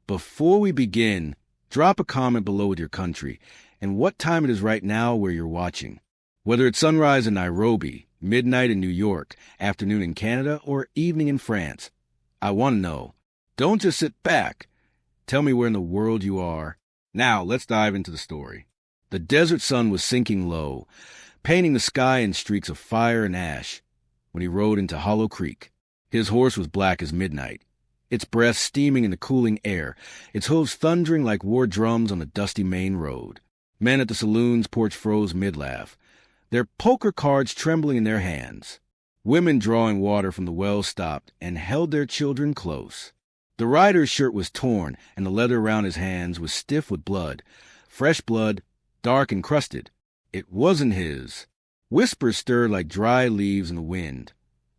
Before we begin, drop a comment below with your country and what time it is right now where you're watching. Whether it's sunrise in Nairobi, midnight in New York, afternoon in Canada, or evening in France. I want to know. Don't just sit back. Tell me where in the world you are. Now, let's dive into the story. The desert sun was sinking low, painting the sky in streaks of fire and ash when he rode into Hollow Creek. His horse was black as midnight, its breath steaming in the cooling air, its hooves thundering like war drums on the dusty main road. Men at the saloon's porch froze mid-laugh, their poker cards trembling in their hands. Women drawing water from the well stopped and held their children close. The rider's shirt was torn, and the leather around his hands was stiff with blood. Fresh blood, dark and crusted. It wasn't his. Whispers stirred like dry leaves in the wind.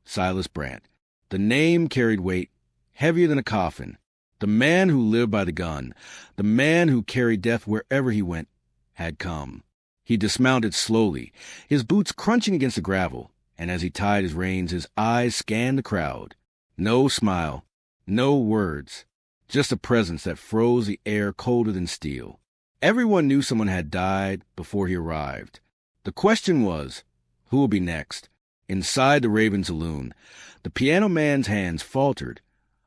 Silas Brant. The name carried weight, heavier than a coffin. The man who lived by the gun, the man who carried death wherever he went, had come. He dismounted slowly, his boots crunching against the gravel, and as he tied his reins, his eyes scanned the crowd. No smile, no words, just a presence that froze the air colder than steel. Everyone knew someone had died before he arrived. The question was, who will be next? Inside the Raven Saloon, the piano man's hands faltered,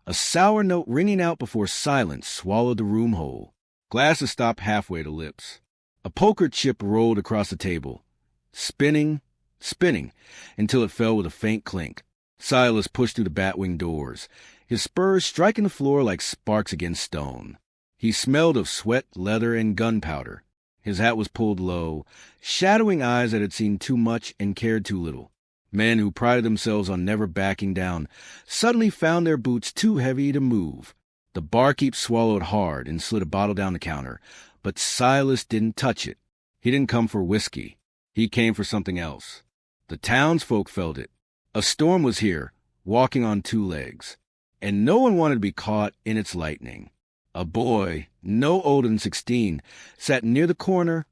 a sour note ringing out before silence swallowed the room whole. Glasses stopped halfway to lips. A poker chip rolled across the table, spinning, until it fell with a faint clink. Silas pushed through the batwing doors, his spurs striking the floor like sparks against stone. He smelled of sweat, leather, and gunpowder. His hat was pulled low, shadowing eyes that had seen too much and cared too little. Men who prided themselves on never backing down suddenly found their boots too heavy to move. The barkeep swallowed hard and slid a bottle down the counter, but Silas didn't touch it. He didn't come for whiskey. He came for something else. The townsfolk felt it. A storm was here, walking on two legs, and no one wanted to be caught in its lightning. A boy, no older than 16, sat near the corner,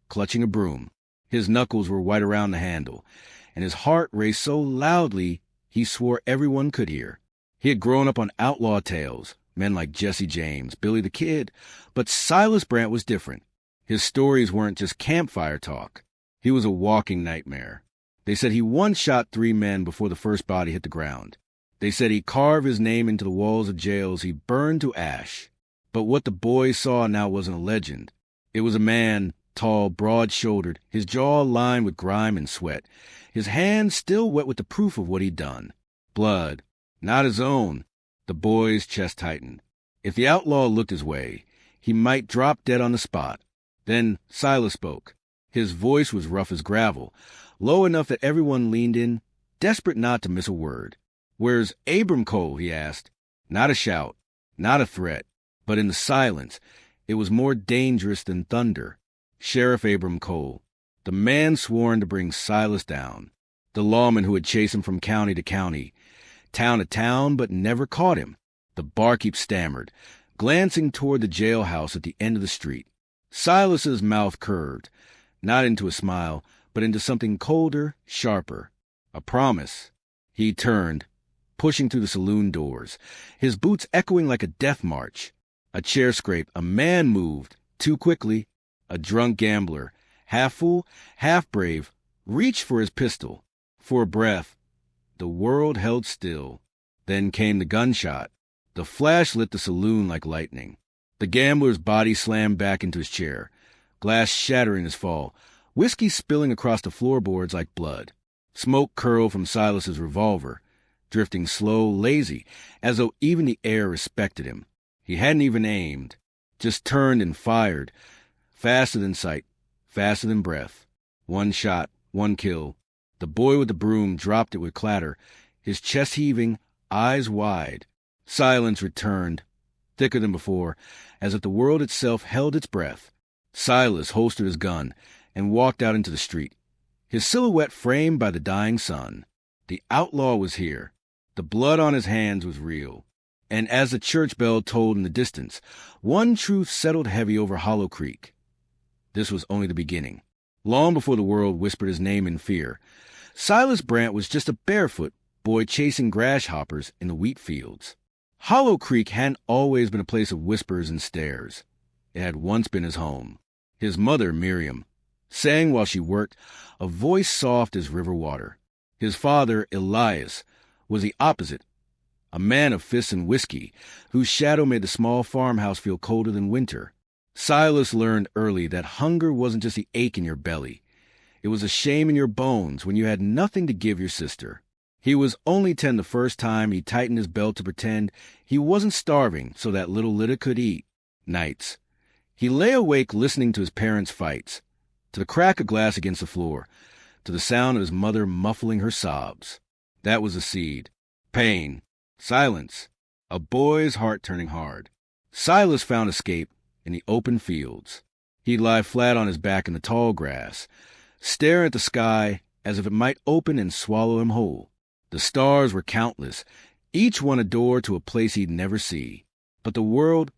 clutching a broom. His knuckles were white around the handle, and his heart raced so loudly he swore everyone could hear. He had grown up on outlaw tales, men like Jesse James, Billy the Kid, but Silas Brant was different. His stories weren't just campfire talk. He was a walking nightmare. They said he once shot 3 men before the first body hit the ground. They said he carved his name into the walls of jails he burned to ash. But what the boys saw now wasn't a legend. It was a man, tall, broad-shouldered, his jaw lined with grime and sweat, his hands still wet with the proof of what he'd done. Blood, not his own. The boy's chest tightened. If the outlaw looked his way, he might drop dead on the spot. Then Silas spoke. His voice was rough as gravel, low enough that everyone leaned in, desperate not to miss a word. "Where's Abram Cole?" he asked. Not a shout, not a threat, but in the silence, it was more dangerous than thunder. Sheriff Abram Cole, the man sworn to bring Silas down, the lawman who had chased him from county to county, town to town, but never caught him. The barkeep stammered, glancing toward the jailhouse at the end of the street. Silas's mouth curved, not into a smile, but into something colder, sharper. A promise. He turned, pushing through the saloon doors, his boots echoing like a death march. A chair scraped, a man moved, too quickly. A drunk gambler, half fool, half brave, reached for his pistol. For a breath, the world held still. Then came the gunshot. The flash lit the saloon like lightning. The gambler's body slammed back into his chair, glass shattering his fall, whiskey spilling across the floorboards like blood. Smoke curled from Silas's revolver, drifting slow, lazy, as though even the air respected him. He hadn't even aimed, just turned and fired, faster than sight, faster than breath. One shot, one kill. The boy with the broom dropped it with clatter, his chest heaving, eyes wide. Silence returned, thicker than before, as if the world itself held its breath. Silas holstered his gun and walked out into the street, his silhouette framed by the dying sun. The outlaw was here. The blood on his hands was real. And as the church bell tolled in the distance, one truth settled heavy over Hollow Creek. This was only the beginning. Long before the world whispered his name in fear, Silas Brant was just a barefoot boy chasing grasshoppers in the wheat fields. Hollow Creek hadn't always been a place of whispers and stares. It had once been his home. His mother, Miriam, sang while she worked, a voice soft as river water. His father, Elias, was the opposite, a man of fists and whiskey, whose shadow made the small farmhouse feel colder than winter. Silas learned early that hunger wasn't just the ache in your belly. It was a shame in your bones when you had nothing to give your sister. He was only 10 the first time he tightened his belt to pretend he wasn't starving so that little Lydia could eat. Nights, he lay awake listening to his parents' fights, to the crack of glass against the floor, to the sound of his mother muffling her sobs. That was the seed. Pain. Silence. A boy's heart turning hard. Silas found escape in the open fields. He'd lie flat on his back in the tall grass, stare at the sky as if it might open and swallow him whole. The stars were countless, each one a door to a place he'd never see. But the world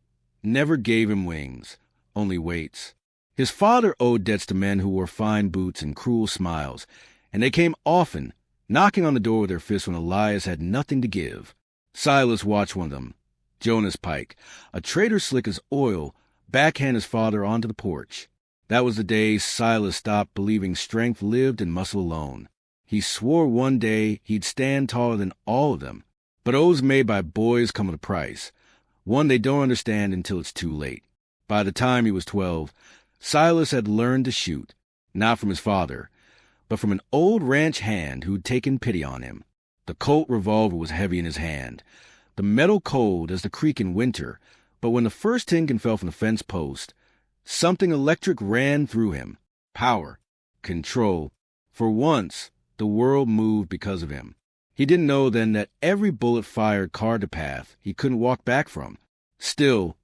never gave him wings, only weights. His father owed debts to men who wore fine boots and cruel smiles, and they came often, knocking on the door with their fists when Elias had nothing to give. Silas watched one of them, Jonas Pike, a traitor slick as oil, backhand his father onto the porch. That was the day Silas stopped believing strength lived in muscle alone. He swore one day he'd stand taller than all of them. But oaths made by boys come at a price, one they don't understand until it's too late. By the time he was 12, Silas had learned to shoot, not from his father, but from an old ranch hand who'd taken pity on him. The Colt revolver was heavy in his hand, the metal cold as the creek in winter, but when the first tinkin fell from the fence post, something electric ran through him. Power. Control. For once, the world moved because of him. He didn't know then that every bullet fired carved a path he couldn't walk back from. Still,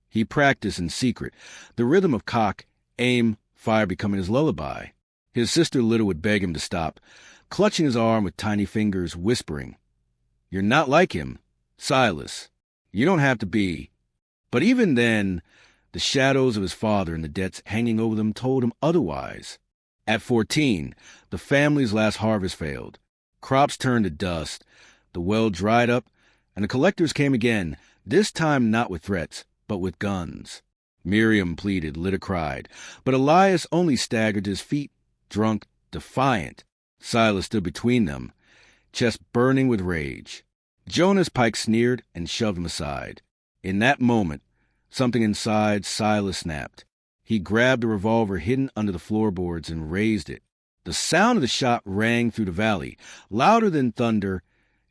he practiced in secret, the rhythm of cock, aim, fire becoming his lullaby. His sister Lydia would beg him to stop, clutching his arm with tiny fingers, whispering, "You're not like him, Silas. You don't have to be." But even then, the shadows of his father and the debts hanging over them told him otherwise. At 14, the family's last harvest failed. Crops turned to dust, the well dried up, and the collectors came again, this time not with threats, but with guns. Miriam pleaded, Lydia cried, but Elias only staggered to his feet, drunk, defiant. Silas stood between them, chest burning with rage. Jonas Pike sneered and shoved him aside. In that moment, something inside Silas snapped. He grabbed a revolver hidden under the floorboards and raised it. The sound of the shot rang through the valley, louder than thunder,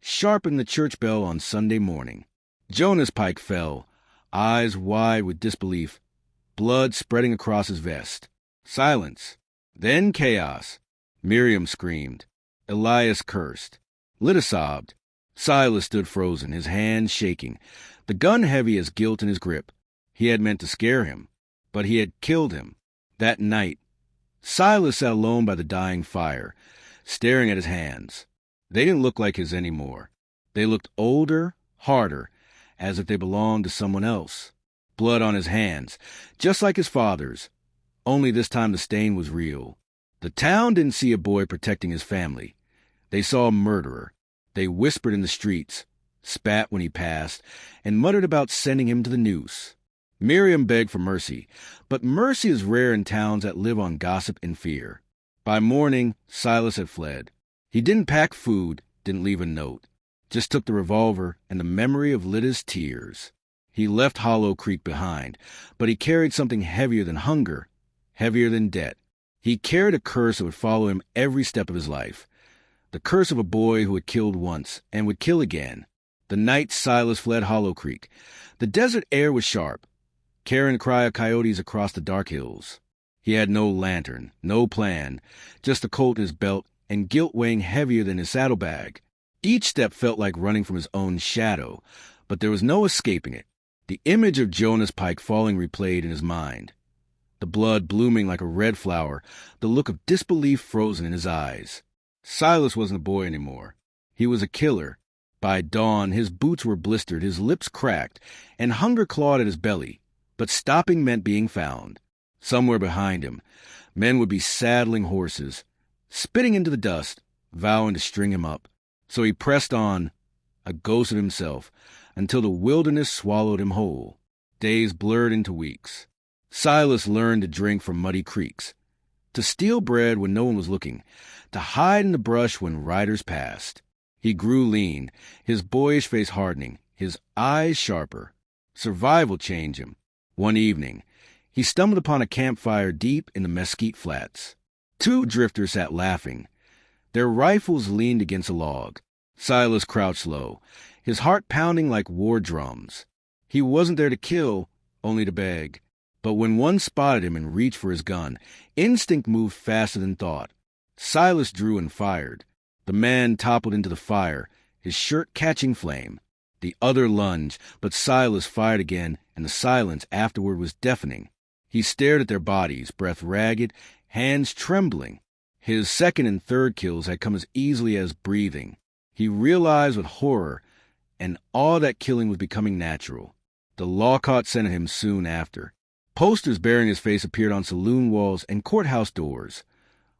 sharper than the church bell on Sunday morning. Jonas Pike fell, eyes wide with disbelief, blood spreading across his vest. Silence. Then chaos. Miriam screamed. Elias cursed. Lydia sobbed. Silas stood frozen, his hands shaking, the gun heavy as guilt in his grip. He had meant to scare him, but he had killed him. That night, Silas sat alone by the dying fire, staring at his hands. They didn't look like his anymore. They looked older, harder, as if they belonged to someone else. Blood on his hands, just like his father's, only this time the stain was real. The town didn't see a boy protecting his family. They saw a murderer. They whispered in the streets, spat when he passed, and muttered about sending him to the noose. Miriam begged for mercy, but mercy is rare in towns that live on gossip and fear. By morning, Silas had fled. He didn't pack food, didn't leave a note, just took the revolver and the memory of Lydia's tears. He left Hollow Creek behind, but he carried something heavier than hunger, heavier than debt. He carried a curse that would follow him every step of his life, the curse of a boy who had killed once and would kill again. The night Silas fled Hollow Creek, the desert air was sharp, carrying the cry of coyotes across the dark hills. He had no lantern, no plan, just a Colt in his belt and guilt weighing heavier than his saddlebag. Each step felt like running from his own shadow, but there was no escaping it. The image of Jonas Pike falling replayed in his mind, the blood blooming like a red flower, the look of disbelief frozen in his eyes. Silas wasn't a boy anymore. He was a killer. By dawn, his boots were blistered, his lips cracked, and hunger clawed at his belly. But stopping meant being found. Somewhere behind him, men would be saddling horses, spitting into the dust, vowing to string him up. So he pressed on, a ghost of himself, until the wilderness swallowed him whole. Days blurred into weeks. Silas learned to drink from muddy creeks, to steal bread when no one was looking, to hide in the brush when riders passed. He grew lean, his boyish face hardening, his eyes sharper. Survival changed him. One evening, he stumbled upon a campfire deep in the mesquite flats. Two drifters sat laughing. Their rifles leaned against a log. Silas crouched low, his heart pounding like war drums. He wasn't there to kill, only to beg. But when one spotted him and reached for his gun, instinct moved faster than thought. Silas drew and fired. The man toppled into the fire, his shirt catching flame. The other lunged, but Silas fired again, and the silence afterward was deafening. He stared at their bodies, breath ragged, hands trembling. His second and third kills had come as easily as breathing. He realized with horror and awe that killing was becoming natural. The law caught scent of him soon after. Posters bearing his face appeared on saloon walls and courthouse doors.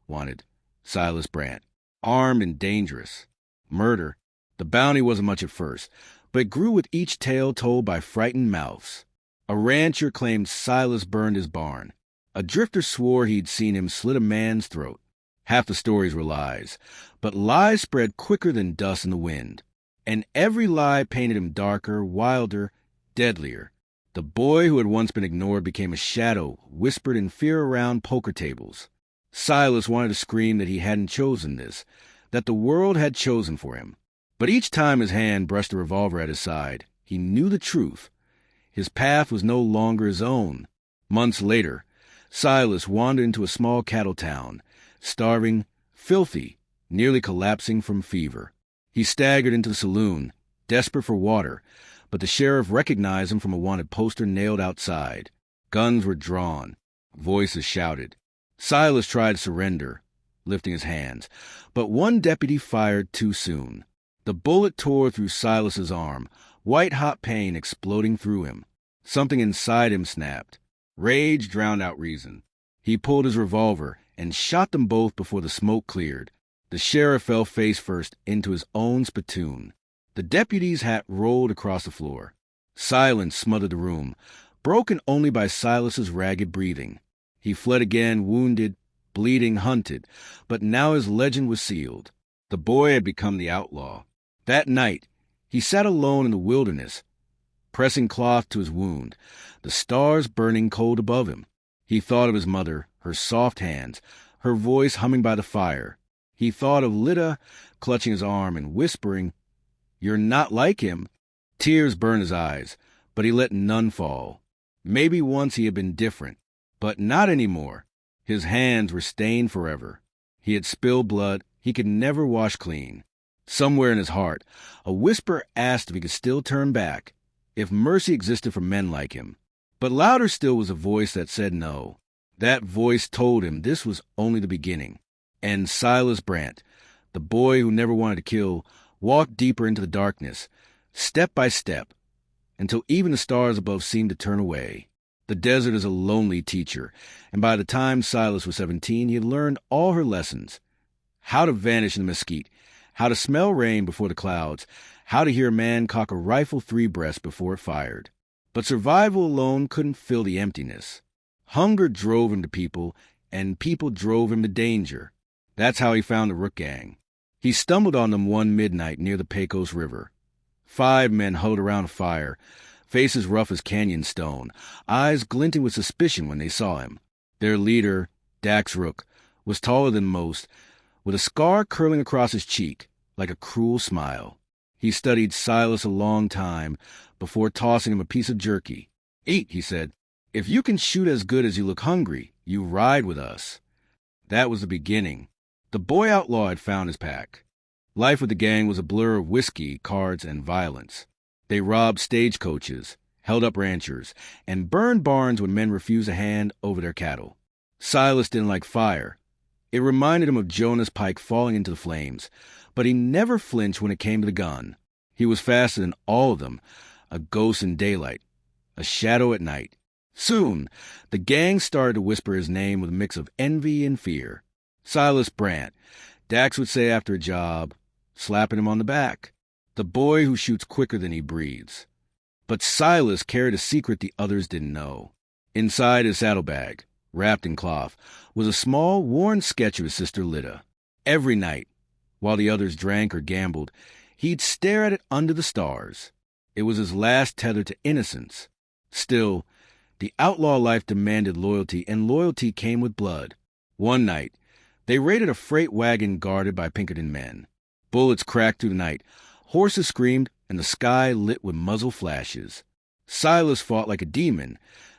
Wanted, Silas Brant, armed and dangerous. Murder. The bounty wasn't much at first, but it grew with each tale told by frightened mouths. A rancher claimed Silas burned his barn. A drifter swore he'd seen him slit a man's throat. Half the stories were lies, but lies spread quicker than dust in the wind. And every lie painted him darker, wilder, deadlier. The boy who had once been ignored became a shadow, whispered in fear around poker tables. Silas wanted to scream that he hadn't chosen this, that the world had chosen for him. But each time his hand brushed a revolver at his side, he knew the truth. His path was no longer his own. Months later, Silas wandered into a small cattle town, starving, filthy, nearly collapsing from fever. He staggered into the saloon, desperate for water, but the sheriff recognized him from a wanted poster nailed outside. Guns were drawn. Voices shouted. Silas tried to surrender, lifting his hands, but one deputy fired too soon. The bullet tore through Silas's arm, white-hot pain exploding through him. Something inside him snapped. Rage drowned out reason. He pulled his revolver and shot them both before the smoke cleared. The sheriff fell face first into his own spittoon. The deputy's hat rolled across the floor. Silence smothered the room, broken only by Silas's ragged breathing. He fled again, wounded, bleeding, hunted, but now his legend was sealed. The boy had become the outlaw. That night, he sat alone in the wilderness, pressing cloth to his wound, the stars burning cold above him. He thought of his mother, her soft hands, her voice humming by the fire. He thought of Lida clutching his arm and whispering, "You're not like him." Tears burned his eyes, but he let none fall. Maybe once he had been different, but not anymore. His hands were stained forever. He had spilled blood he could never wash clean. Somewhere in his heart, a whisper asked if he could still turn back, if mercy existed for men like him. But louder still was a voice that said no. That voice told him this was only the beginning. And Silas Brant, the boy who never wanted to kill, walked deeper into the darkness, step by step, until even the stars above seemed to turn away. The desert is a lonely teacher, and by the time Silas was 17, he had learned all her lessons. How to vanish in the mesquite, how to smell rain before the clouds, how to hear a man cock a rifle 3 breaths before it fired. But survival alone couldn't fill the emptiness. Hunger drove him to people, and people drove him to danger. That's how he found the Rook Gang. He stumbled on them one midnight near the Pecos River. 5 men huddled around a fire, faces rough as canyon stone, eyes glinting with suspicion when they saw him. Their leader, Dax Rook, was taller than most, with a scar curling across his cheek like a cruel smile. He studied Silas a long time before tossing him a piece of jerky. "Eat," he said. "If you can shoot as good as you look hungry, you ride with us." That was the beginning. The boy outlaw had found his pack. Life with the gang was a blur of whiskey, cards, and violence. They robbed stagecoaches, held up ranchers, and burned barns when men refused a hand over their cattle. Silas didn't like fire. It reminded him of Jonas Pike falling into the flames, but he never flinched when it came to the gun. He was faster than all of them, a ghost in daylight, a shadow at night. Soon, the gang started to whisper his name with a mix of envy and fear. Silas Brant, Dax would say after a job, slapping him on the back. the boy who shoots quicker than he breathes. But Silas carried a secret the others didn't know. Inside his saddlebag, wrapped in cloth, was a small, worn sketch of his sister Lida. Every night, while the others drank or gambled, he'd stare at it under the stars. It was his last tether to innocence. Still, the outlaw life demanded loyalty, and loyalty came with blood. One night, they raided a freight wagon guarded by Pinkerton men. Bullets cracked through the night, horses screamed, and the sky lit with muzzle flashes. Silas fought like a demon,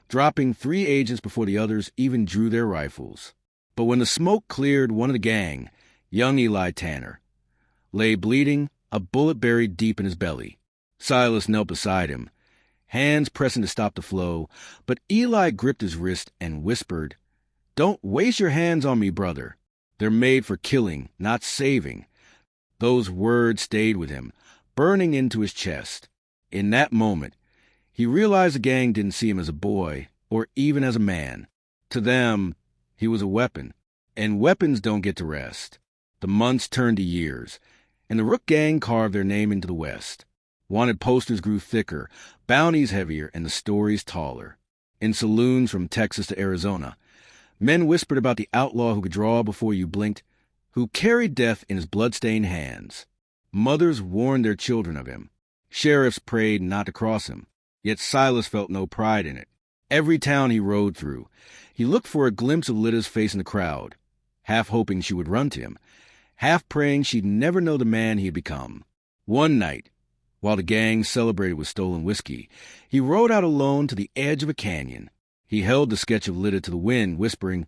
dropping 3 agents before the others even drew their rifles. But when the smoke cleared, one of the gang, young Eli Tanner, lay bleeding, a bullet buried deep in his belly. Silas knelt beside him, hands pressing to stop the flow, but Eli gripped his wrist and whispered, "Don't waste your hands on me, brother. They're made for killing, not saving." Those words stayed with him, burning into his chest. In that moment, he realized the gang didn't see him as a boy, or even as a man. To them, he was a weapon, and weapons don't get to rest. The months turned to years, and the Rook gang carved their name into the West. Wanted posters grew thicker, bounties heavier, and the stories taller. In saloons from Texas to Arizona, men whispered about the outlaw who could draw before you blinked, who carried death in his blood-stained hands. Mothers warned their children of him. Sheriffs prayed not to cross him. Yet Silas felt no pride in it. Every town he rode through, he looked for a glimpse of Lida's face in the crowd, half hoping she would run to him, half praying she'd never know the man he had become. One night, while the gang celebrated with stolen whiskey, he rode out alone to the edge of a canyon. He held the sketch of Lida to the wind, whispering,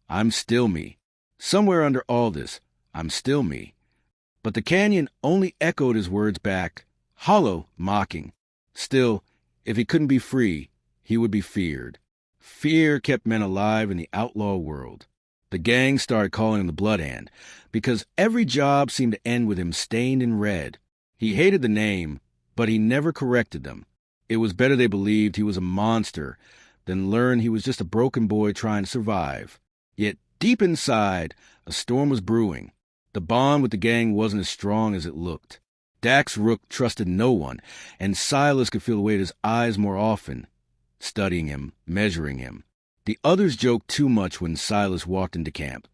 "I'm still me. Somewhere under all this, I'm still me." But the canyon only echoed his words back, hollow, mocking. Still, if he couldn't be free, he would be feared. Fear kept men alive in the outlaw world. The gang started calling him the Blood Hand, because every job seemed to end with him stained in red. He hated the name, but he never corrected them. It was better they believed he was a monster than learn he was just a broken boy trying to survive. Yet deep inside, a storm was brewing. The bond with the gang wasn't as strong as it looked. Dax Rook trusted no one, and Silas could feel the weight of his eyes more often, studying him, measuring him. The others joked too much when Silas walked into camp.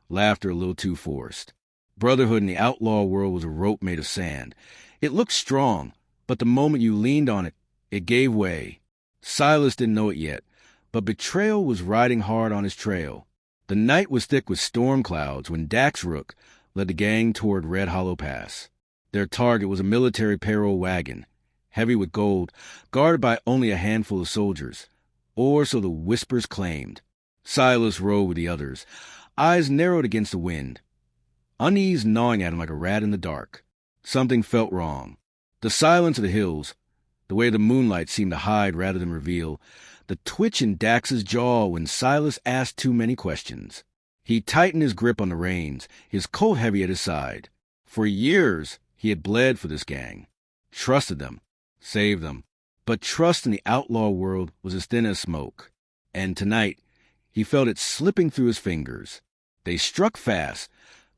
Laughter a little too forced. Brotherhood in the outlaw world was a rope made of sand. It looked strong, but the moment you leaned on it, it gave way. Silas didn't know it yet, but betrayal was riding hard on his trail. The night was thick with storm clouds when Dax Rook led the gang toward Red Hollow Pass. Their target was a military payroll wagon, heavy with gold, guarded by only a handful of soldiers, or so the whispers claimed. Silas rode with the others, eyes narrowed against the wind, unease gnawing at him like a rat in the dark. Something felt wrong. The silence of the hills, the way the moonlight seemed to hide rather than reveal, the twitch in Dax's jaw when Silas asked too many questions. He tightened his grip on the reins, his coat heavy at his side. For years, he had bled for this gang, trusted them, saved them. But trust in the outlaw world was as thin as smoke. And tonight, he felt it slipping through his fingers. They struck fast,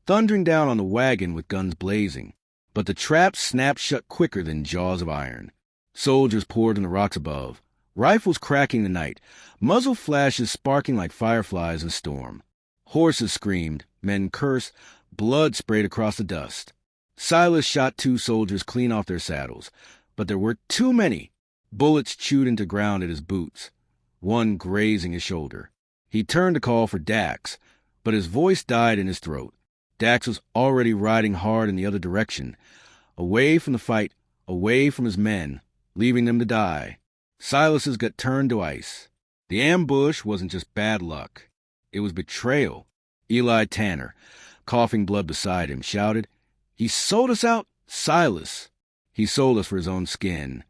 thundering down on the wagon with guns blazing. But the traps snapped shut quicker than jaws of iron. Soldiers poured on the rocks above, rifles cracking the night, muzzle flashes sparking like fireflies in a storm. Horses screamed, men cursed, blood sprayed across the dust. Silas shot 2 soldiers clean off their saddles, but there were too many. Bullets chewed into ground at his boots, one grazing his shoulder. He turned to call for Dax, but his voice died in his throat. Dax was already riding hard in the other direction, away from the fight, away from his men, leaving them to die. Silas's gut turned to ice. The ambush wasn't just bad luck. It was betrayal. Eli Tanner, coughing blood beside him, shouted, "He sold us out, Silas. He sold us for his own skin."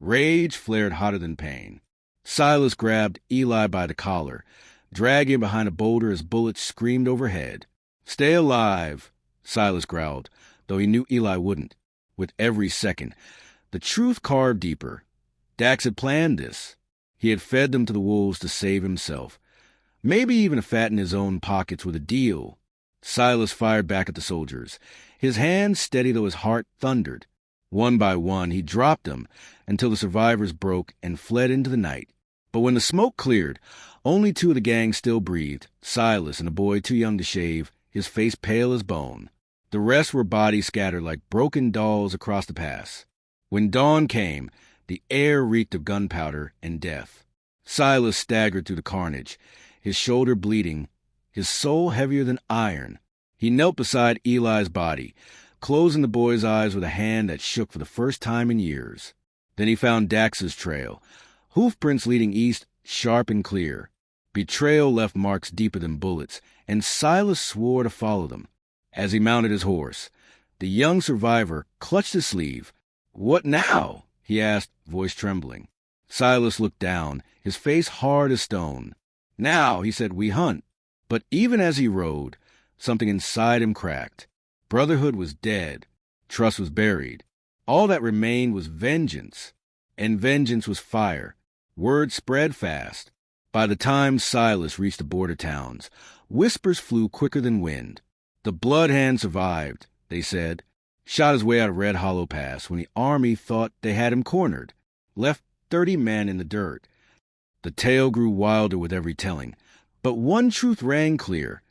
Rage flared hotter than pain. Silas grabbed Eli by the collar, dragging him behind a boulder as bullets screamed overhead. "Stay alive," Silas growled, though he knew Eli wouldn't. With every second, the truth carved deeper. Dax had planned this. He had fed them to the wolves to save himself, maybe even to fatten his own pockets with a deal. Silas fired back at the soldiers, his hands steady though his heart thundered. One by one, he dropped them until the survivors broke and fled into the night. But when the smoke cleared, only two of the gang still breathed, Silas and a boy too young to shave, his face pale as bone. The rest were bodies scattered like broken dolls across the pass. When dawn came, the air reeked of gunpowder and death. Silas staggered through the carnage, his shoulder bleeding, his soul heavier than iron. He knelt beside Eli's body, closing the boy's eyes with a hand that shook for the first time in years. Then he found Dax's trail, hoofprints leading east, sharp and clear. Betrayal left marks deeper than bullets, and Silas swore to follow them. As he mounted his horse, the young survivor clutched his sleeve. "What now?" he asked, voice trembling. Silas looked down, his face hard as stone. "Now," he said, "we hunt." But even as he rode, something inside him cracked. Brotherhood was dead. Trust was buried. All that remained was vengeance. And vengeance was fire. Word spread fast. By the time Silas reached the border towns, whispers flew quicker than wind. The blood hand survived, they said. Shot his way out of Red Hollow Pass when the army thought they had him cornered. Left 30 men in the dirt. The tale grew wilder with every telling. But one truth rang clear.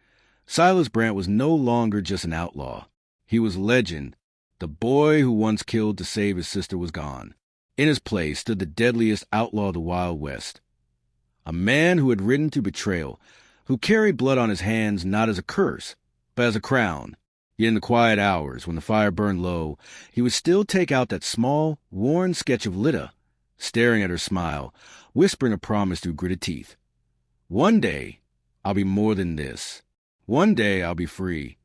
Silas Brant was no longer just an outlaw. He was legend. The boy who once killed to save his sister was gone. In his place stood the deadliest outlaw of the Wild West. A man who had ridden to betrayal, who carried blood on his hands not as a curse, but as a crown. Yet in the quiet hours, when the fire burned low, he would still take out that small, worn sketch of Lita, staring at her smile, whispering a promise through gritted teeth. "One day, I'll be more than this. One day, I'll be free."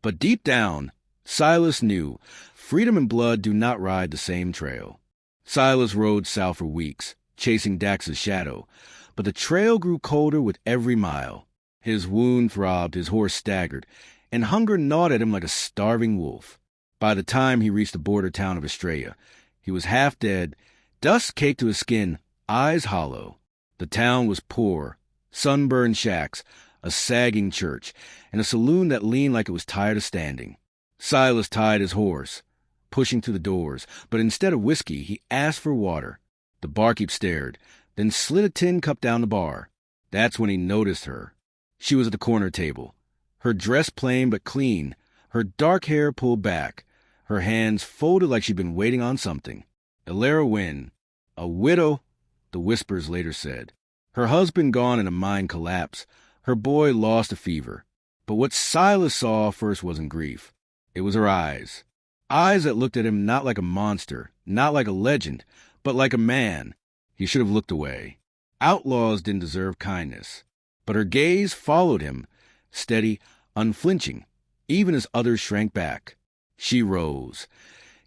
But deep down, Silas knew freedom and blood do not ride the same trail. Silas rode south for weeks, chasing Dax's shadow, but the trail grew colder with every mile. His wound throbbed, his horse staggered, and hunger gnawed at him like a starving wolf. By the time he reached the border town of Estrella, he was half dead, dust caked to his skin, eyes hollow. The town was poor, sunburned shacks, a sagging church, and a saloon that leaned like it was tired of standing. Silas tied his horse, pushing through the doors, but instead of whiskey, he asked for water. The barkeep stared, then slid a tin cup down the bar. That's when he noticed her. She was at the corner table, her dress plain but clean, her dark hair pulled back, her hands folded like she'd been waiting on something. Elara Wynn, a widow, the whispers later said. Her husband gone in a mine collapse, her boy lost to fever. But what Silas saw first wasn't grief. It was her eyes. Eyes that looked at him not like a monster, not like a legend, but like a man. He should have looked away. Outlaws didn't deserve kindness. But her gaze followed him, steady, unflinching, even as others shrank back. She rose,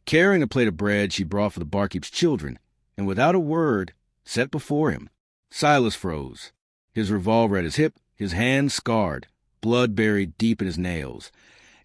carrying a plate of bread she brought for the barkeep's children, and without a word, set before him. Silas froze, his revolver at his hip, his hands scarred, blood buried deep in his nails,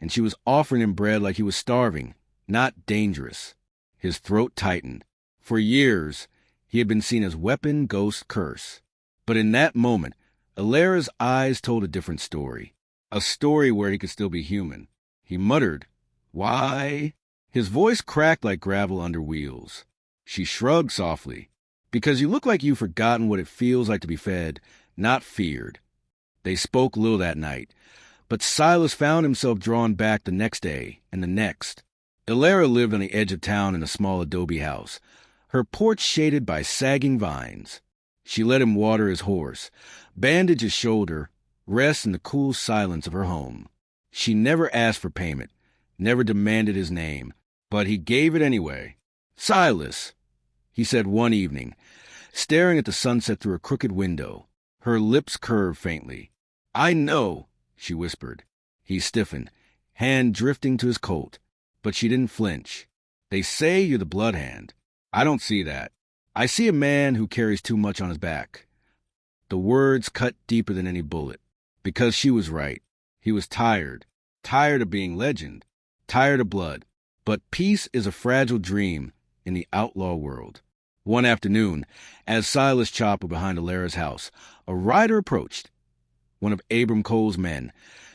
and she was offering him bread like he was starving, not dangerous. His throat tightened. For years, he had been seen as weapon, ghost, curse. But in that moment, Elara's eyes told a different story. A story where he could still be human. He muttered, "Why?" His voice cracked like gravel under wheels. She shrugged softly. "Because you look like you've forgotten what it feels like to be fed, not feared." They spoke little that night, but Silas found himself drawn back the next day and the next. Elara lived on the edge of town in a small adobe house, her porch shaded by sagging vines. She let him water his horse, bandage his shoulder, rest in the cool silence of her home. She never asked for payment, never demanded his name, but he gave it anyway. "Silas," he said one evening, staring at the sunset through a crooked window. Her lips curved faintly. "I know," she whispered. He stiffened, hand drifting to his coat, but she didn't flinch. "They say you're the bloodhand. I don't see that. I see a man who carries too much on his back." The words cut deeper than any bullet, because she was right. He was tired of being legend, tired of blood. But peace is a fragile dream in the outlaw world. One afternoon, as Silas chopped were behind Elara's house, a rider approached, one of Abram Cole's men,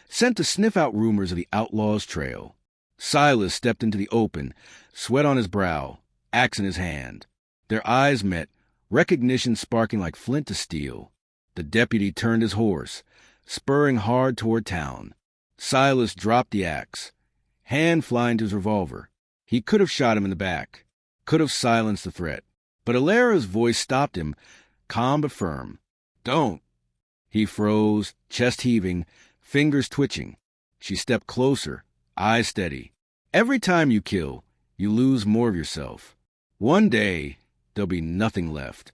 sent to sniff out rumors of the outlaw's trail. Silas stepped into the open, sweat on his brow, axe in his hand. Their eyes met, recognition sparking like flint to steel. The deputy turned his horse, spurring hard toward town. Silas dropped the axe, hand flying to his revolver. He could have shot him in the back, could have silenced the threat. But Alara's voice stopped him, calm but firm. "Don't." He froze, chest heaving, fingers twitching. She stepped closer, eyes steady. "Every time you kill, you lose more of yourself. One day, there'll be nothing left."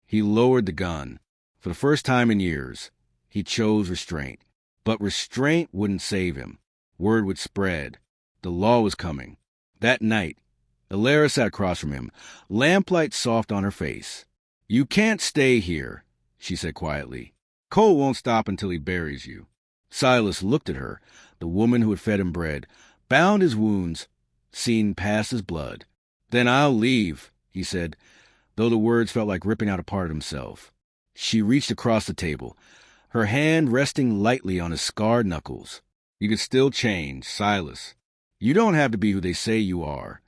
He lowered the gun. For the first time in years, he chose restraint. But restraint wouldn't save him. Word would spread. The law was coming. That night, Alara sat across from him, lamplight soft on her face. "You can't stay here," she said quietly. "Cole won't stop until he buries you." Silas looked at her, the woman who had fed him bread, bound his wounds, seen past his blood. "Then I'll leave," he said, though the words felt like ripping out a part of himself. She reached across the table, her hand resting lightly on his scarred knuckles. "You could still change, Silas. You don't have to be who they say you are."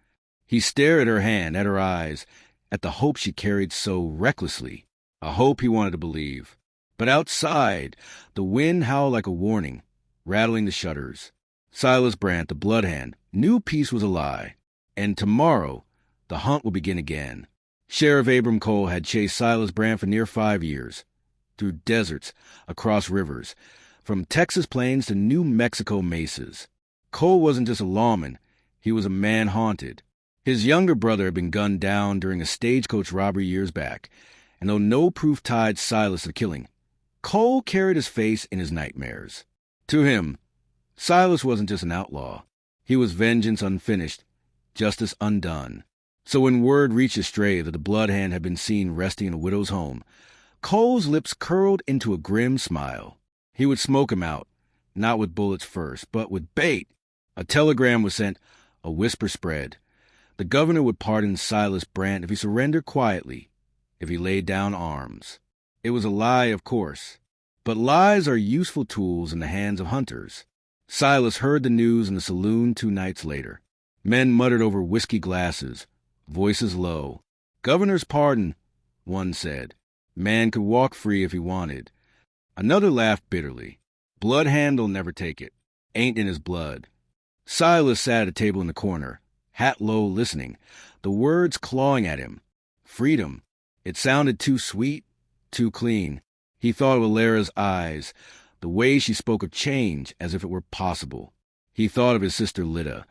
He stared at her hand, at her eyes, at the hope she carried so recklessly, a hope he wanted to believe. But outside, the wind howled like a warning, rattling the shutters. Silas Brant, the bloodhound, knew peace was a lie, and tomorrow the hunt would begin again. Sheriff Abram Cole had chased Silas Brant for near 5 years, through deserts, across rivers, from Texas plains to New Mexico mesas. Cole wasn't just a lawman, he was a man haunted. His younger brother had been gunned down during a stagecoach robbery years back, and though no proof tied Silas to the killing, Cole carried his face in his nightmares. To him, Silas wasn't just an outlaw. He was vengeance unfinished, justice undone. So when word reached Estray that the bloodhound had been seen resting in a widow's home, Cole's lips curled into a grim smile. He would smoke him out, not with bullets first, but with bait. A telegram was sent, a whisper spread. The governor would pardon Silas Brant if he surrendered quietly, if he laid down arms. It was a lie, of course, but lies are useful tools in the hands of hunters. Silas heard the news in the saloon 2 nights later. Men muttered over whiskey glasses, voices low. "Governor's pardon," one said. Man could walk free if he wanted. Another laughed bitterly. "Bloodhound'll never take it. Ain't in his blood." Silas sat at a table in the corner, hat low, listening, the words clawing at him. Freedom. It sounded too sweet, too clean. He thought of Alara's eyes, the way she spoke of change as if it were possible. He thought of his sister Lida,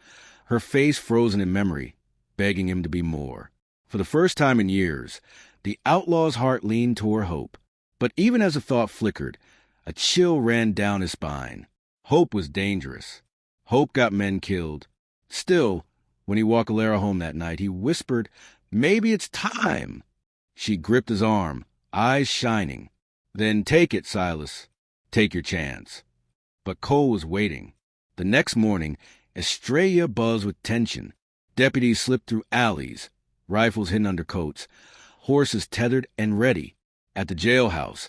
her face frozen in memory, begging him to be more. For the first time in years, the outlaw's heart leaned toward hope. But even as the thought flickered, a chill ran down his spine. Hope was dangerous. Hope got men killed. Still, when he walked Alara home that night, he whispered, "Maybe it's time." She gripped his arm, eyes shining. "Then take it, Silas. Take your chance." But Cole was waiting. The next morning, Estrella buzzed with tension. Deputies slipped through alleys, rifles hidden under coats, horses tethered and ready. At the jailhouse,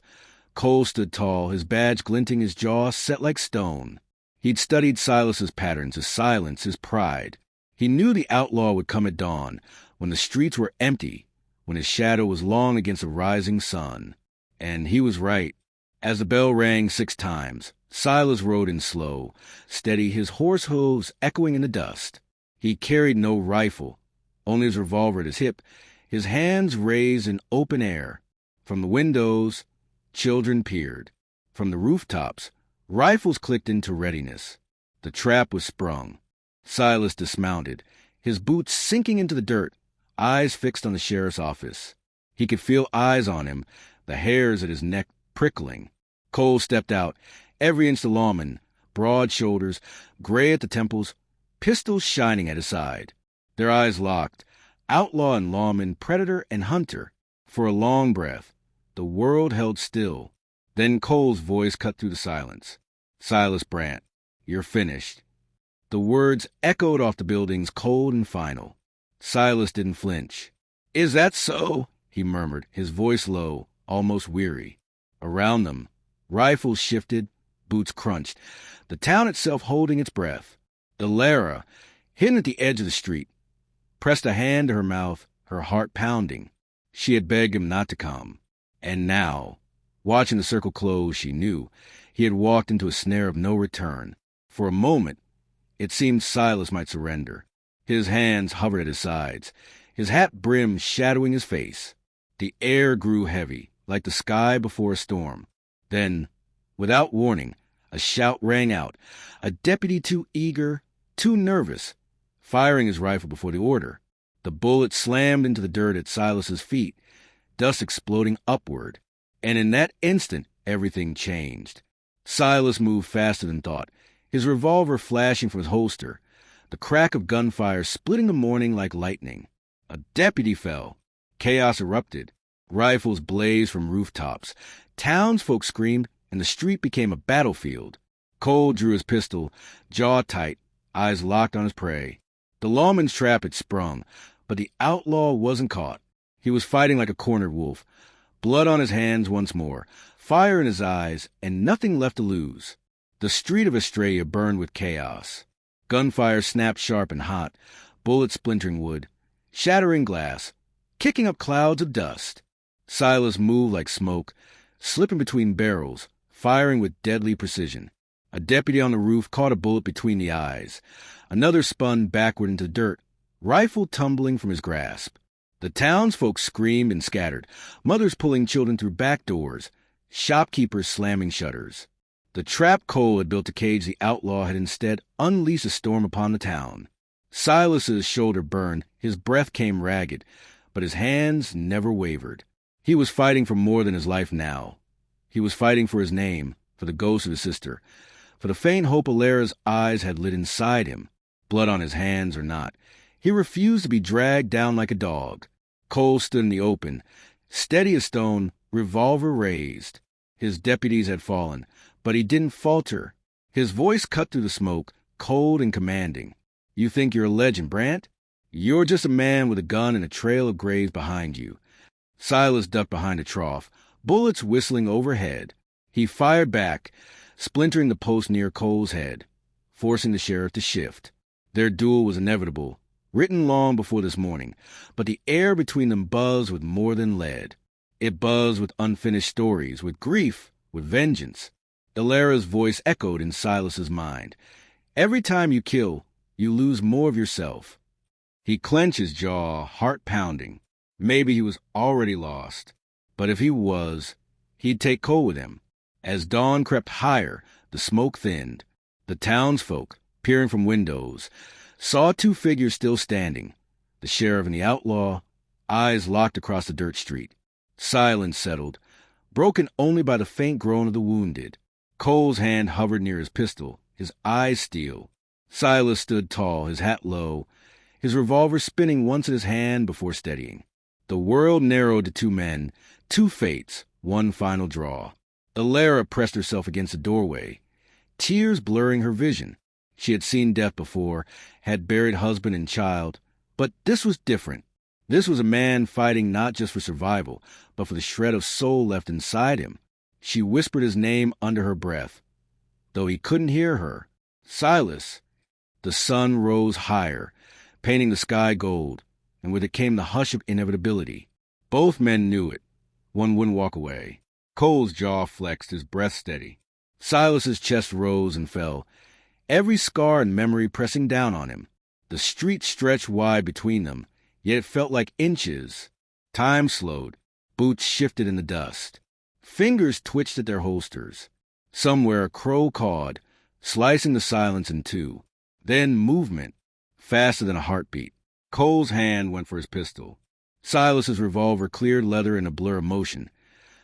Cole stood tall, his badge glinting, his jaw set like stone. He'd studied Silas's patterns, his silence, his pride. He knew the outlaw would come at dawn, when the streets were empty, when his shadow was long against a rising sun. And he was right. As the bell rang 6 times, Silas rode in slow, steady, his horse hooves echoing in the dust. He carried no rifle, only his revolver at his hip, his hands raised in open air. From the windows, children peered. From the rooftops, rifles clicked into readiness. The trap was sprung. Silas dismounted, his boots sinking into the dirt, eyes fixed on the sheriff's office. He could feel eyes on him, the hairs at his neck prickling. Cole stepped out, every inch the lawman, broad shoulders, gray at the temples, pistols shining at his side. Their eyes locked, outlaw and lawman, predator and hunter. For a long breath, the world held still. Then Cole's voice cut through the silence. "Silas Brant, you're finished." The words echoed off the buildings, cold and final. Silas didn't flinch. "Is that so?" he murmured, his voice low, almost weary. Around them, rifles shifted, boots crunched, the town itself holding its breath. Alara, hidden at the edge of the street, pressed a hand to her mouth, her heart pounding. She had begged him not to come. And now, watching the circle close, she knew he had walked into a snare of no return. For a moment, it seemed Silas might surrender. His hands hovered at his sides, his hat brim shadowing his face. The air grew heavy, like the sky before a storm. Then, without warning, a shout rang out, a deputy too eager, too nervous, firing his rifle before the order. The bullet slammed into the dirt at Silas's feet, dust exploding upward. And in that instant, everything changed. Silas moved faster than thought, his revolver flashing from his holster, the crack of gunfire splitting the morning like lightning. A deputy fell. Chaos erupted. Rifles blazed from rooftops. Townsfolk screamed, and the street became a battlefield. Cole drew his pistol, jaw tight, eyes locked on his prey. The lawman's trap had sprung, but the outlaw wasn't caught. He was fighting like a cornered wolf, blood on his hands once more, fire in his eyes, and nothing left to lose. The street of Australia burned with chaos. Gunfire snapped sharp and hot, bullets splintering wood, shattering glass, kicking up clouds of dust. Silas moved like smoke, slipping between barrels, firing with deadly precision. A deputy on the roof caught a bullet between the eyes. Another spun backward into the dirt, rifle tumbling from his grasp. The townsfolk screamed and scattered, mothers pulling children through back doors, shopkeepers slamming shutters. The trap Cole had built to cage the outlaw had instead unleashed a storm upon the town. Silas's shoulder burned, his breath came ragged, but his hands never wavered. He was fighting for more than his life now. He was fighting for his name, for the ghost of his sister, for the faint hope Alara's eyes had lit inside him, blood on his hands or not. He refused to be dragged down like a dog. Cole stood in the open, steady as stone, revolver raised. His deputies had fallen, but he didn't falter. His voice cut through the smoke, cold and commanding. "You think you're a legend, Brant? You're just a man with a gun and a trail of graves behind you." Silas ducked behind a trough, bullets whistling overhead. He fired back, splintering the post near Cole's head, forcing the sheriff to shift. Their duel was inevitable, written long before this morning, but the air between them buzzed with more than lead. It buzzed with unfinished stories, with grief, with vengeance. Alara's voice echoed in Silas's mind. "Every time you kill, you lose more of yourself." He clenched his jaw, heart pounding. Maybe he was already lost, but if he was, he'd take Cole with him. As dawn crept higher, the smoke thinned. The townsfolk, peering from windows, saw two figures still standing, the sheriff and the outlaw, eyes locked across the dirt street. Silence settled, broken only by the faint groan of the wounded. Cole's hand hovered near his pistol, his eyes steel. Silas stood tall, his hat low, his revolver spinning once in his hand before steadying. The world narrowed to two men, two fates, one final draw. Alara pressed herself against the doorway, tears blurring her vision. She had seen death before, had buried husband and child, but this was different. This was a man fighting not just for survival, but for the shred of soul left inside him. She whispered his name under her breath, though he couldn't hear her. "Silas." The sun rose higher, painting the sky gold, and with it came the hush of inevitability. Both men knew it. One wouldn't walk away. Cole's jaw flexed, his breath steady. Silas's chest rose and fell, every scar and memory pressing down on him. The street stretched wide between them, yet it felt like inches. Time slowed. Boots shifted in the dust. Fingers twitched at their holsters. Somewhere a crow cawed, slicing the silence in two. Then movement, faster than a heartbeat. Cole's hand went for his pistol. Silas's revolver cleared leather in a blur of motion,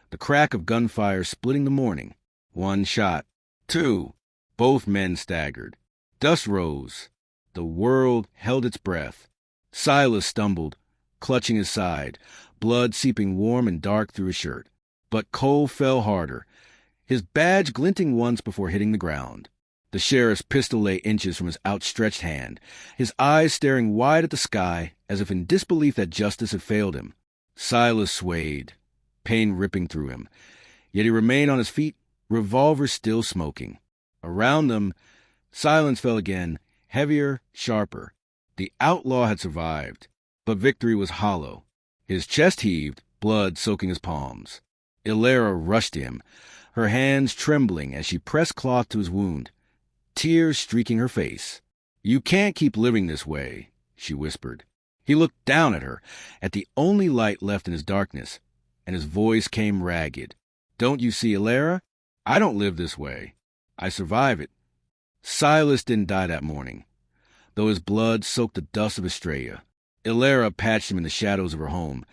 the crack of gunfire splitting the morning. One shot. Two. Both men staggered. Dust rose. The world held its breath. Silas stumbled, clutching his side, blood seeping warm and dark through his shirt. But Cole fell harder, his badge glinting once before hitting the ground. The sheriff's pistol lay inches from his outstretched hand, his eyes staring wide at the sky as if in disbelief that justice had failed him. Silas swayed, pain ripping through him, yet he remained on his feet, revolver still smoking. Around them, silence fell again, heavier, sharper. The outlaw had survived, but victory was hollow. His chest heaved, blood soaking his palms. Ilera rushed to him, her hands trembling as she pressed cloth to his wound, tears streaking her face. "You can't keep living this way," she whispered. He looked down at her, at the only light left in his darkness, and his voice came ragged. "Don't you see, Ilera? I don't live this way. I survive it." Silas didn't die that morning, though his blood soaked the dust of Estrella. Ilera patched him in the shadows of her home,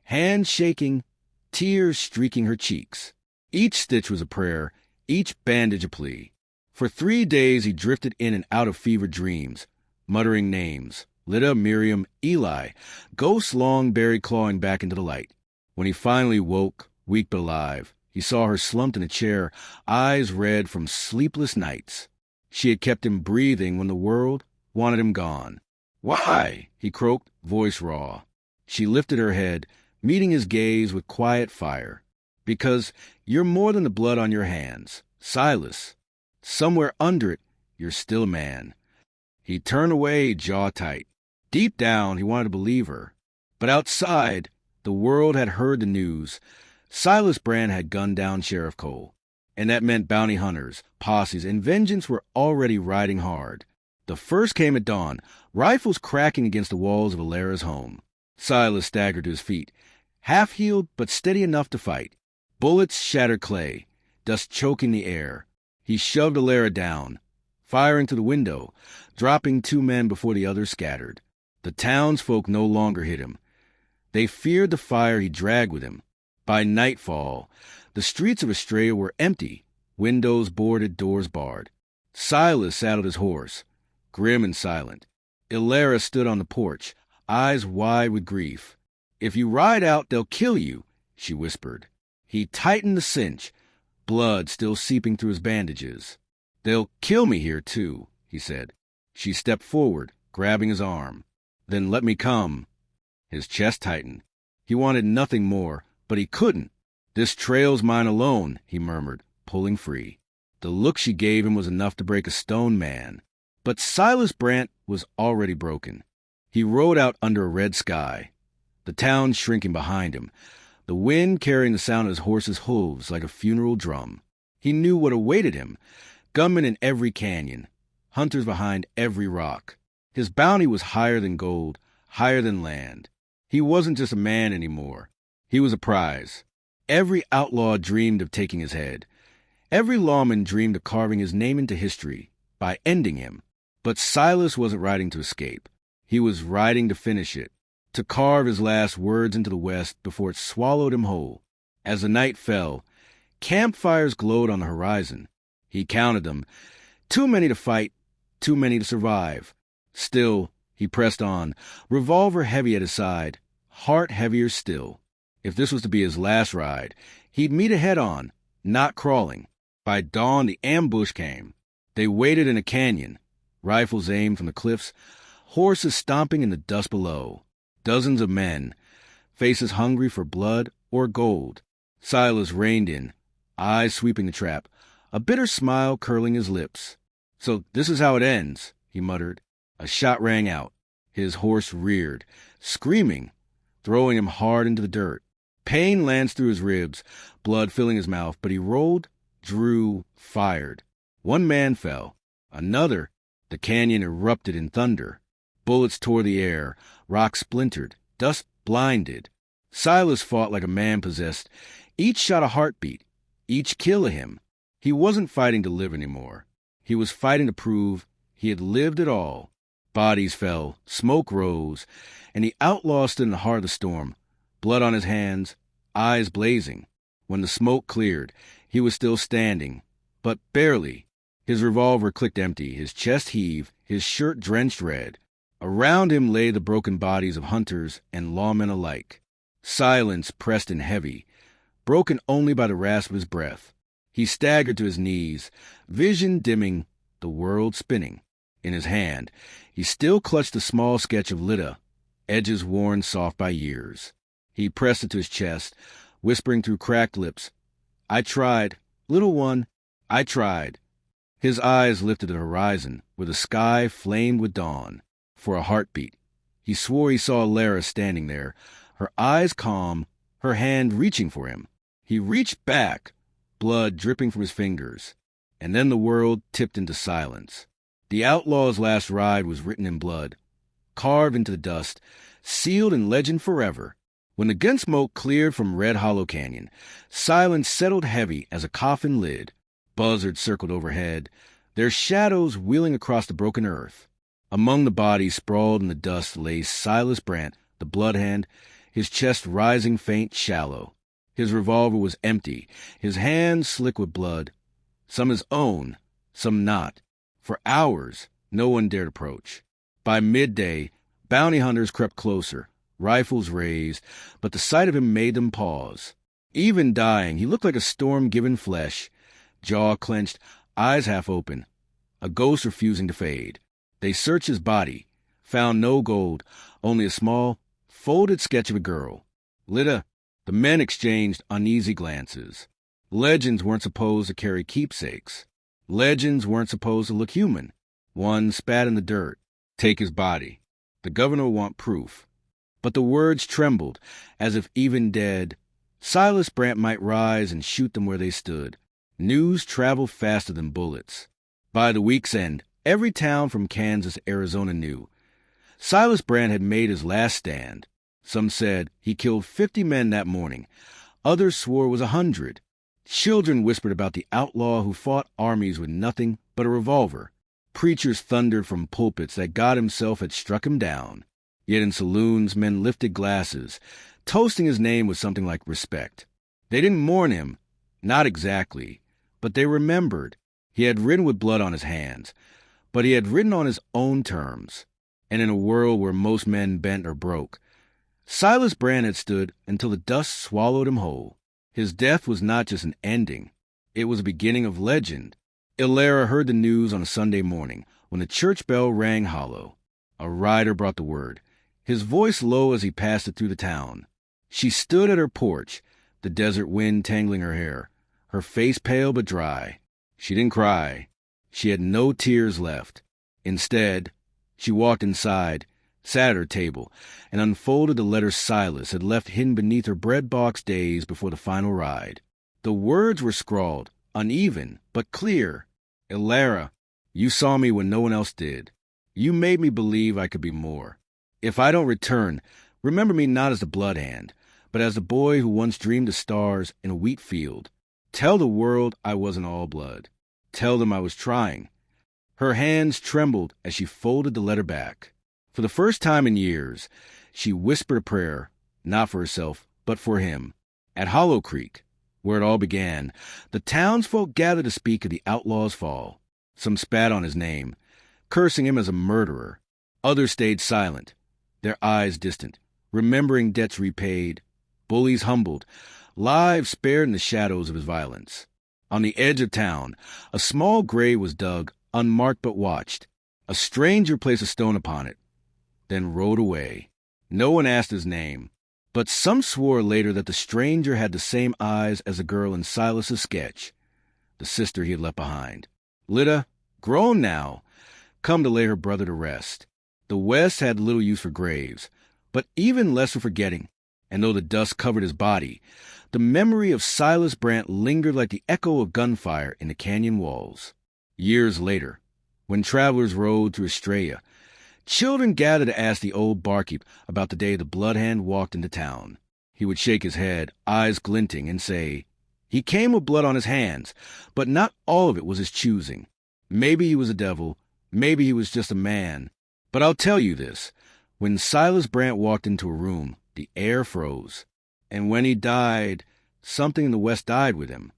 hands shaking, tears streaking her cheeks. Each stitch was a prayer, each bandage a plea. For 3 days he drifted in and out of fevered dreams, muttering names: Lyda, Miriam, Eli, ghosts long buried clawing back into the light. When he finally woke, weak but alive, he saw her slumped in a chair, eyes red from sleepless nights. She had kept him breathing when the world wanted him gone. "Why?" he croaked, voice raw. She lifted her head, meeting his gaze with quiet fire. "Because you're more than the blood on your hands, Silas. Somewhere under it, you're still a man." He turned away, jaw tight. Deep down, he wanted to believe her. But outside, the world had heard the news. Silas Brant had gunned down Sheriff Cole, and that meant bounty hunters, posses, and vengeance were already riding hard. The first came at dawn, rifles cracking against the walls of Ilera's home. Silas staggered to his feet, half-healed but steady enough to fight. Bullets shattered clay, dust choking the air. He shoved Ilera down, firing through the window, dropping 2 men before the others scattered. The townsfolk no longer hit him. They feared the fire he dragged with him. By nightfall, the streets of Estrella were empty, windows boarded, doors barred. Silas saddled his horse, grim and silent. Ilera stood on the porch, eyes wide with grief. "If you ride out, they'll kill you," she whispered. He tightened the cinch, blood still seeping through his bandages. "They'll kill me here, too," he said. She stepped forward, grabbing his arm. "Then let me come." His chest tightened. He wanted nothing more, but he couldn't. "This trail's mine alone," he murmured, pulling free. The look she gave him was enough to break a stone man. But Silas Brant was already broken. He rode out under a red sky, the town shrinking behind him, the wind carrying the sound of his horse's hooves like a funeral drum. He knew what awaited him: gunmen in every canyon, hunters behind every rock. His bounty was higher than gold, higher than land. He wasn't just a man anymore. He was a prize. Every outlaw dreamed of taking his head. Every lawman dreamed of carving his name into history by ending him. But Silas wasn't riding to escape. He was riding to finish it, to carve his last words into the west before it swallowed him whole. As the night fell, campfires glowed on the horizon. He counted them. Too many to fight, too many to survive. Still, he pressed on, revolver heavy at his side, heart heavier still. If this was to be his last ride, he'd meet it head-on, not crawling. By dawn, the ambush came. They waited in a canyon, rifles aimed from the cliffs, horses stomping in the dust below. Dozens of men, faces hungry for blood or gold. Silas reined in, eyes sweeping the trap, a bitter smile curling his lips. "So this is how it ends," he muttered. A shot rang out. His horse reared, screaming, throwing him hard into the dirt. Pain lanced through his ribs, blood filling his mouth, but he rolled, drew, fired. One man fell. Another. The canyon erupted in thunder. Bullets tore the air, rocks splintered, dust blinded. Silas fought like a man possessed. Each shot a heartbeat, each kill a him. He wasn't fighting to live anymore. He was fighting to prove he had lived it all. Bodies fell, smoke rose, and the outlaw stood in the heart of the storm, blood on his hands, eyes blazing. When the smoke cleared, he was still standing, but barely. His revolver clicked empty, his chest heaved, his shirt drenched red. Around him lay the broken bodies of hunters and lawmen alike. Silence pressed in heavy, broken only by the rasp of his breath. He staggered to his knees, vision dimming, the world spinning. In his hand, he still clutched the small sketch of Lyda, edges worn soft by years. He pressed it to his chest, whispering through cracked lips, "I tried, little one, I tried." His eyes lifted to the horizon, where the sky flamed with dawn. for a heartbeat. He swore he saw Lara standing there, her eyes calm, her hand reaching for him. He reached back, blood dripping from his fingers, and then the world tipped into silence. The outlaw's last ride was written in blood, carved into the dust, sealed in legend forever. When the gun smoke cleared from Red Hollow Canyon, silence settled heavy as a coffin lid. Buzzards circled overhead, their shadows wheeling across the broken earth. Among the bodies sprawled in the dust lay Silas Brant, the bloodhand, his chest rising faint, shallow. His revolver was empty, his hands slick with blood, some his own, some not. For hours, no one dared approach. By midday, bounty hunters crept closer, rifles raised, but the sight of him made them pause. Even dying, he looked like a storm-given flesh, jaw clenched, eyes half open, a ghost refusing to fade. They searched his body, found no gold, only a small, folded sketch of a girl. Lita, the men exchanged uneasy glances. Legends weren't supposed to carry keepsakes. Legends weren't supposed to look human. One spat in the dirt. Take his body. The governor will want proof. But the words trembled, as if even dead, Silas Brant might rise and shoot them where they stood. News traveled faster than bullets. By the week's end, every town from Kansas to Arizona knew. Silas Brant had made his last stand. Some said he killed 50 men that morning. Others swore it was 100. Children whispered about the outlaw who fought armies with nothing but a revolver. Preachers thundered from pulpits that God himself had struck him down. Yet in saloons, men lifted glasses, toasting his name with something like respect. They didn't mourn him, not exactly, but they remembered. He had ridden with blood on his hands, but he had ridden on his own terms, and in a world where most men bent or broke. Silas Brant had stood until the dust swallowed him whole. His death was not just an ending. It was a beginning of legend. Ilara heard the news on a Sunday morning when the church bell rang hollow. A rider brought the word, his voice low as he passed it through the town. She stood at her porch, the desert wind tangling her hair, her face pale but dry. She didn't cry. She had no tears left. Instead, she walked inside, sat at her table, and unfolded the letter Silas had left hidden beneath her bread box days before the final ride. The words were scrawled, uneven, but clear. Ilara, you saw me when no one else did. You made me believe I could be more. If I don't return, remember me not as the blood hand, but as the boy who once dreamed of stars in a wheat field. Tell the world I wasn't all blood. Tell them I was trying. Her hands trembled as she folded the letter back. For the first time in years, she whispered a prayer, not for herself, but for him. At Hollow Creek, where it all began, the townsfolk gathered to speak of the outlaw's fall. Some spat on his name, cursing him as a murderer. Others stayed silent, their eyes distant, remembering debts repaid, bullies humbled, lives spared in the shadows of his violence. On the edge of town, a small grave was dug, unmarked but watched. A stranger placed a stone upon it, then rode away. No one asked his name, but some swore later that the stranger had the same eyes as the girl in Silas's sketch, the sister he had left behind. Lita, grown now, come to lay her brother to rest. The West had little use for graves, but even less for forgetting, and though the dust covered his body, the memory of Silas Brant lingered like the echo of gunfire in the canyon walls. Years later, when travelers rode through Estrella, children gathered to ask the old barkeep about the day the bloodhand walked into town. He would shake his head, eyes glinting, and say, he came with blood on his hands, but not all of it was his choosing. Maybe he was a devil, maybe he was just a man. But I'll tell you this, when Silas Brant walked into a room, the air froze. And when he died, something in the West died with him.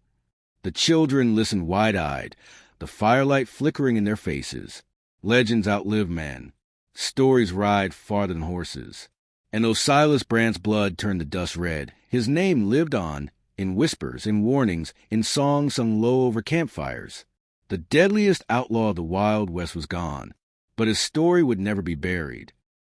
The children listened wide-eyed, the firelight flickering in their faces. Legends outlive men. Stories ride farther than horses. And though Silas Brant's blood turned the dust red, his name lived on, in whispers, in warnings, in songs sung low over campfires. The deadliest outlaw of the Wild West was gone, but his story would never be buried.